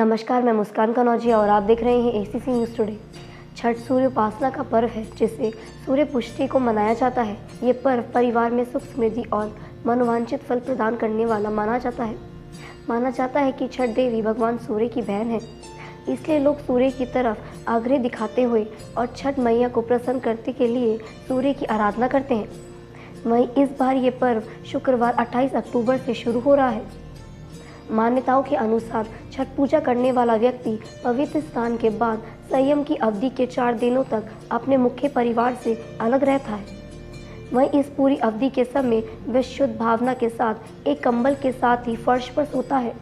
नमस्कार, मैं मुस्कान कनौजिया और आप देख रहे हैं एसीसी न्यूज़ टुडे। छठ सूर्य उपासना का पर्व है जिसे सूर्य पुष्टि को मनाया जाता है। ये पर्व परिवार में सुख समृद्धि और मनोवांछित फल प्रदान करने वाला माना जाता है। माना जाता है कि छठ देवी भगवान सूर्य की बहन है, इसलिए लोग सूर्य की तरफ आग्रह दिखाते हुए और छठ मैया को प्रसन्न करने के लिए सूर्य की आराधना करते हैं। वहीं इस बार ये पर्व शुक्रवार 28 अक्टूबर से शुरू हो रहा है। मान्यताओं के अनुसार छठ पूजा करने वाला व्यक्ति पवित्र स्नान के बाद संयम की अवधि के 4 दिनों तक अपने मुख्य परिवार से अलग रहता है। वहीं इस पूरी अवधि के समय वह शुद्ध भावना के साथ एक कंबल के साथ ही फर्श पर सोता है।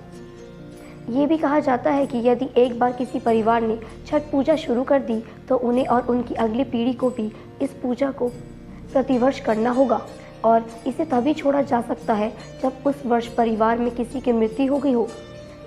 ये भी कहा जाता है कि यदि एक बार किसी परिवार ने छठ पूजा शुरू कर दी तो उन्हें और उनकी अगली पीढ़ी को भी इस पूजा को प्रतिवर्ष करना होगा और इसे तभी छोड़ा जा सकता है जब उस वर्ष परिवार में किसी की मृत्यु हो गई हो।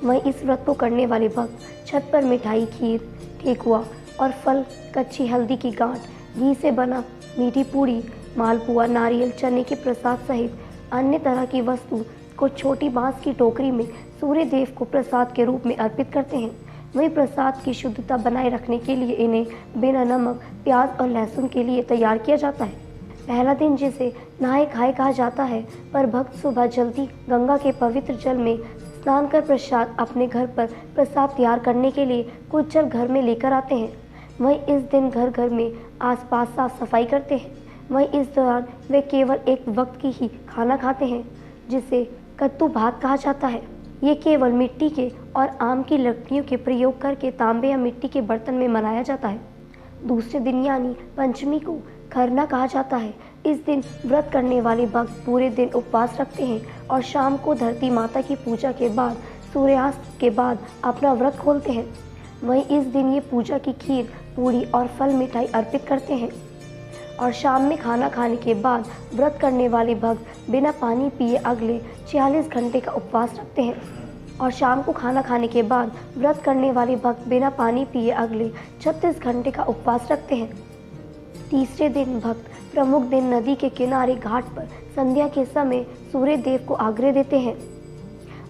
वहीं इस व्रत को करने वाले भक्त छत पर मिठाई, खीर, ठेकुआ और फल, कच्ची हल्दी की गांठ, घी से बना मीठी पूड़ी, मालपुआ, नारियल, चने के प्रसाद सहित अन्य तरह की वस्तु को छोटी बांस की टोकरी में सूर्य देव को प्रसाद के रूप में अर्पित करते हैं। वहीं प्रसाद की शुद्धता बनाए रखने के लिए इन्हें बिना नमक, प्याज और लहसुन के लिए तैयार किया जाता है। पहला दिन जिसे नहाए खाए कहा जाता है, पर भक्त सुबह जल्दी गंगा के पवित्र जल में स्नान कर प्रसाद अपने घर पर प्रसाद तैयार करने के लिए कुछ जल घर में लेकर आते हैं। वहीं इस दिन घर घर में आसपास साफ सफाई करते हैं। वहीं इस दौरान वे केवल एक वक्त की ही खाना खाते हैं जिसे कद्दू भात कहा जाता है। ये केवल मिट्टी के और आम की लकड़ियों के प्रयोग करके तांबे या मिट्टी के बर्तन में मनाया जाता है। दूसरे दिन यानी पंचमी को खरना कहा जाता है। इस दिन व्रत करने वाले भक्त पूरे दिन उपवास रखते हैं और शाम को धरती माता की पूजा के बाद सूर्यास्त के बाद अपना व्रत खोलते हैं। वहीं इस दिन ये पूजा की खीर, पूड़ी और फल मिठाई अर्पित करते हैं और शाम में खाना खाने के बाद व्रत करने वाले भक्त बिना पानी पिए अगले 46 घंटे का उपवास रखते हैं और शाम को खाना खाने के बाद व्रत करने वाले भक्त बिना पानी पिए अगले 36 घंटे का उपवास रखते हैं। तीसरे दिन भक्त प्रमुख दिन नदी के किनारे घाट पर संध्या के समय सूर्य देव को आग्रह देते हैं।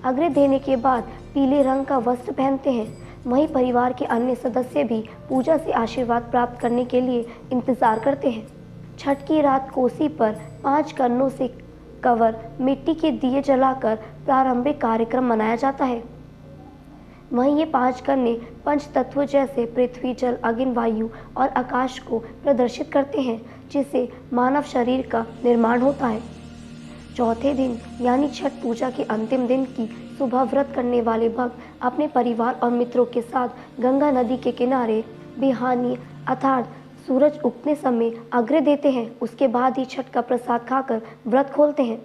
आग्रह देने के बाद पीले रंग का वस्त्र पहनते हैं। वहीं परिवार के अन्य सदस्य भी पूजा से आशीर्वाद प्राप्त करने के लिए इंतजार करते हैं। छठ की रात कोसी पर 5 कन्नों से कवर मिट्टी के दिए जलाकर प्रारंभिक कार्यक्रम मनाया जाता है। वहीं ये 5 कन्ने पंच तत्व जैसे पृथ्वी, जल, अग्नि, वायु और आकाश को प्रदर्शित करते हैं, जिससे मानव शरीर का निर्माण होता है। चौथे दिन यानी छठ पूजा के अंतिम दिन की सुबह व्रत करने वाले भक्त अपने परिवार और मित्रों के साथ गंगा नदी के किनारे बिहानी अर्थात सूरज उगते समय अर्घ्य देते हैं। उसके बाद ही छठ का प्रसाद खाकर व्रत खोलते हैं।